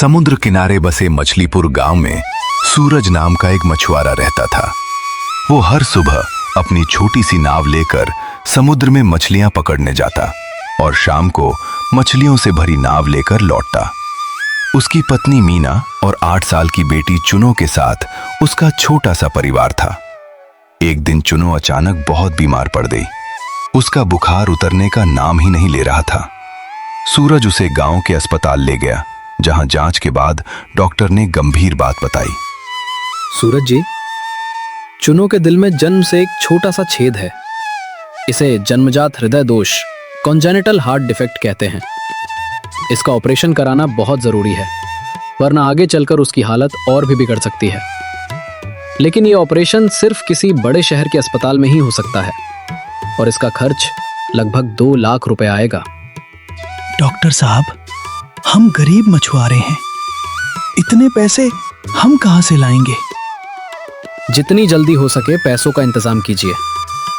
समुद्र किनारे बसे मछलीपुर गांव में सूरज नाम का एक मछुआरा रहता था। वो हर सुबह अपनी छोटी सी नाव लेकर समुद्र में मछलियां पकड़ने जाता और शाम को मछलियों से भरी नाव लेकर लौटता। उसकी पत्नी मीना और 8 साल की बेटी चुनो के साथ उसका छोटा सा परिवार था। एक दिन चुनो अचानक बहुत बीमार पड़ गई। उसका बुखार उतरने का नाम ही नहीं ले रहा था। सूरज उसे गांव के अस्पताल ले गया, जहां जांच के बाद डॉक्टर ने गंभीर बात बताई। सूरज जी, चुनो के दिल में जन्म से एक छोटा सा छेद है। इसे जन्मजात हृदय दोष कॉन्जेनिटल हार्ट डिफेक्ट कहते हैं। इसका ऑपरेशन कराना बहुत जरूरी है, वरना आगे चलकर उसकी हालत और भी बिगड़ सकती है। लेकिन यह ऑपरेशन सिर्फ किसी बड़े शहर के अस्पताल में ही हो सकता है और इसका खर्च लगभग 2 लाख रुपए आएगा। डॉक्टर साहब, हम गरीब मछुआरे हैं, इतने पैसे हम कहां से लाएंगे? जितनी जल्दी हो सके पैसों का इंतजाम कीजिए।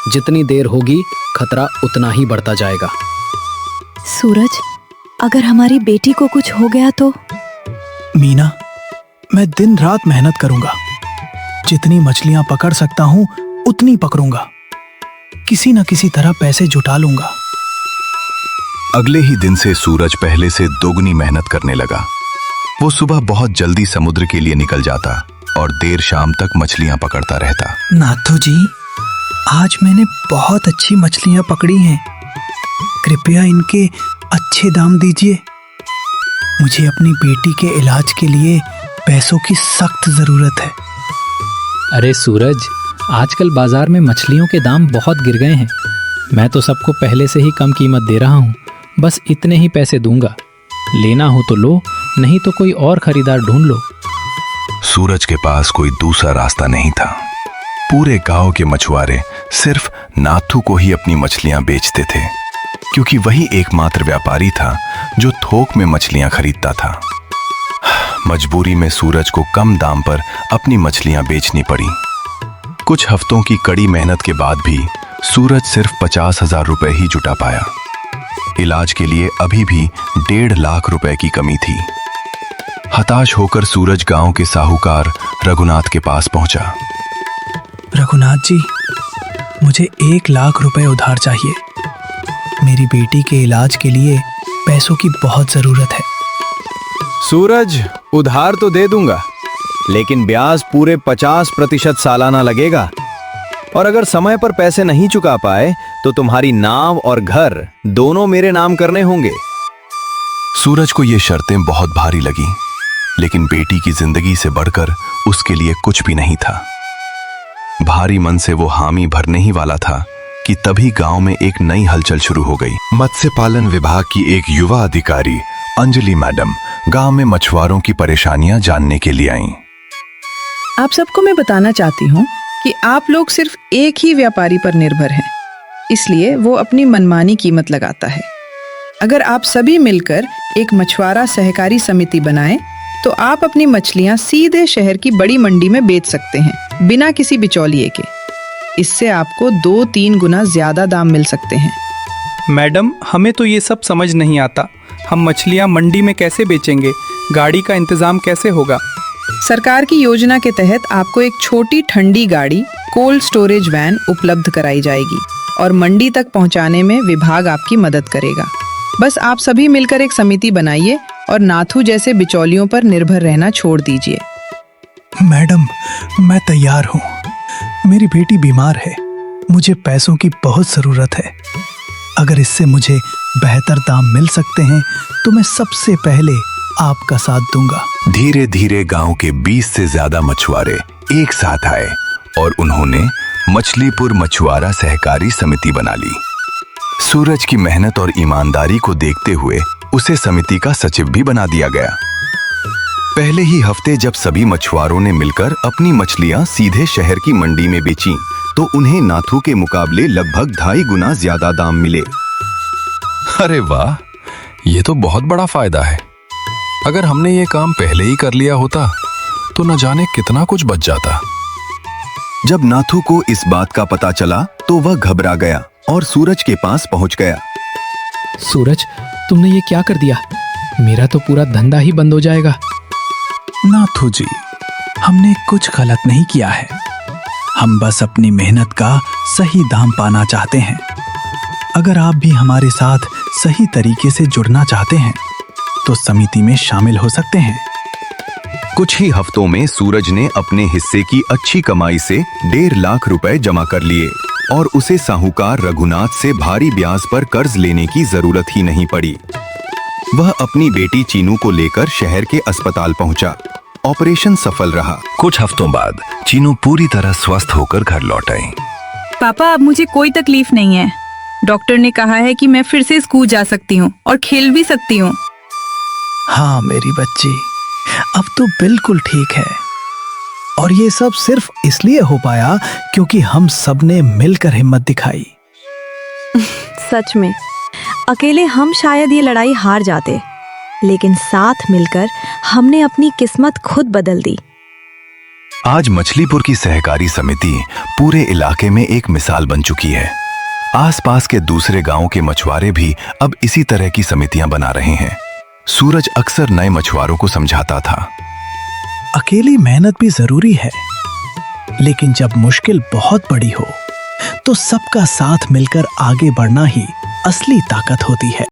जितनी देर होगी खतरा उतना ही बढ़ता जाएगा। सूरज, अगर हमारी बेटी को कुछ हो गया तो? मीना, मैं दिन रात मेहनत करूंगा। जितनी मछलियां पकड़ सकता हूं उतनी पकड़ूंगा। किसी न किसी तरह पैसे जुटा लूंगा। अगले ही दिन से सूरज पहले से दोगुनी मेहनत करने लगा। वो सुबह बहुत जल्दी समुद्र के लिए निकल जाता और देर शाम तक मछलियां पकड़ता रहता। नाथू जी, आज मैंने बहुत अच्छी मछलियां पकड़ी हैं। कृपया इनके अच्छे दाम दीजिए। मुझे अपनी बेटी के इलाज के लिए पैसों की सख्त जरूरत है। अरे सूरज, आजकल बाजार में मछलियों के दाम बहुत गिर गए हैं। मैं तो सबको पहले से ही कम कीमत दे रहा हूँ। बस इतने ही पैसे दूंगा। लेना हो तो लो, नहीं तो कोई और खरीदार ढूंढ लो। सूरज के पास कोई दूसरा रास्ता नहीं था। पूरे गांव के मछुआरे सिर्फ नाथू को ही अपनी मछलियां बेचते थे, क्योंकि वही एकमात्र व्यापारी था जो थोक में मछलियां खरीदता था। मजबूरी में सूरज को कम दाम पर अपनी मछलियां बेचनी पड़ी। कुछ हफ्तों की कड़ी मेहनत के बाद भी सूरज सिर्फ 50,000 रुपए ही जुटा पाया। इलाज के लिए अभी भी 1.5 लाख रुपए की कमी थी। हताश होकर सूरज गांव के साहूकार रघुनाथ के पास पहुंचा। रघुनाथ जी, मुझे 1 लाख रुपए उधार चाहिए। मेरी बेटी के इलाज के लिए पैसों की बहुत जरूरत है। सूरज, उधार तो दे दूंगा, लेकिन ब्याज पूरे 50% सालाना लगेगा। और अगर समय पर पैसे नहीं चुका पाए तो तुम्हारी नाव और घर दोनों मेरे नाम करने होंगे। सूरज को ये शर्तें बहुत भारी लगी, लेकिन बेटी की जिंदगी से बढ़कर उसके लिए कुछ भी नहीं था। भारी मन से वो हामी भरने ही वाला था कि तभी गांव में एक नई हलचल शुरू हो गई। मत्स्य पालन विभाग की एक युवा अधिकारी अंजलि मैडम गांव में मछुआरों की परेशानियां जानने के लिए आईं। आप सबको मैं बताना चाहती हूँ कि आप लोग सिर्फ एक ही व्यापारी पर निर्भर हैं, इसलिए वो अपनी मनमानी कीमत लगाता है। अगर आप सभी मिलकर एक मछुआरा सहकारी समिति बनाएं, तो आप अपनी मछलियां सीधे शहर की बड़ी मंडी में बेच सकते हैं, बिना किसी बिचौलिए के। इससे आपको 2-3 गुना ज्यादा दाम मिल सकते हैं। मैडम, हमें तो ये सब समझ नहीं आता। हम मछलियां मंडी में कैसे बेचेंगे? गाड़ी का इंतजाम कैसे होगा? सरकार की योजना के तहत आपको एक छोटी ठंडी गाड़ी, कोल्ड स्टोरेज वैन उपलब्ध कराई जाएगी और मंडी तक पहुंचाने में विभाग आपकी मदद करेगा। बस आप सभी मिलकर एक समिति बनाइए और नाथू जैसे बिचौलियों पर निर्भर रहना छोड़ दीजिए। मैडम, मैं तैयार हूँ। मेरी बेटी बीमार है, मुझे पैसों की बहुत जरूरत है। अगर इससे मुझे बेहतर दाम मिल सकते हैं तो मैं सबसे पहले आपका साथ दूंगा। धीरे धीरे गांव के 20 से ज्यादा मछुआरे एक साथ आए और उन्होंने मछलीपुर मछुआरा सहकारी समिति बना ली। सूरज की मेहनत और ईमानदारी को देखते हुए उसे समिति का सचिव भी बना दिया गया। पहले ही हफ्ते जब सभी मछुआरों ने मिलकर अपनी मछलियां सीधे शहर की मंडी में बेची, तो उन्हें नाथू के मुकाबले लगभग 2.5 गुना ज्यादा दाम मिले। अरे वाह, ये तो बहुत बड़ा फायदा है। अगर हमने ये काम पहले ही कर लिया होता तो न जाने कितना कुछ बच जाता। जब नाथू को इस बात का पता चला तो वह घबरा गया और सूरज के पास पहुंच गया। सूरज, तुमने ये क्या कर दिया? मेरा तो पूरा धंधा ही बंद हो जाएगा। नाथू जी, हमने कुछ गलत नहीं किया है। हम बस अपनी मेहनत का सही दाम पाना चाहते हैं। अगर आप भी हमारे साथ सही तरीके से जुड़ना चाहते हैं तो समिति में शामिल हो सकते हैं। कुछ ही हफ्तों में सूरज ने अपने हिस्से की अच्छी कमाई से 1.5 लाख रुपए जमा कर लिए और उसे साहूकार रघुनाथ से भारी ब्याज पर कर्ज लेने की जरूरत ही नहीं पड़ी। वह अपनी बेटी चीनू को लेकर शहर के अस्पताल पहुंचा। ऑपरेशन सफल रहा। कुछ हफ्तों बाद चीनू पूरी तरह स्वस्थ होकर घर लौट आई। पापा, अब मुझे कोई तकलीफ नहीं है। डॉक्टर ने कहा है कि मैं फिर से स्कूल जा सकती हूँ और खेल भी सकती हूँ। हाँ मेरी बच्ची, अब तो बिल्कुल ठीक है। और ये सब सिर्फ इसलिए हो पाया क्योंकि हम सब ने मिलकर हिम्मत दिखाई। सच में अकेले हम शायद ये लड़ाई हार जाते, लेकिन साथ मिलकर हमने अपनी किस्मत खुद बदल दी। आज मछलीपुर की सहकारी समिति पूरे इलाके में एक मिसाल बन चुकी है। आसपास के दूसरे गांवों के मछुआरे भी अब इसी तरह की समितियां बना रहे हैं। सूरज अक्सर नए मछुआरों को समझाता था, अकेली मेहनत भी जरूरी है, लेकिन जब मुश्किल बहुत बड़ी हो तो सबका साथ मिलकर आगे बढ़ना ही असली ताकत होती है।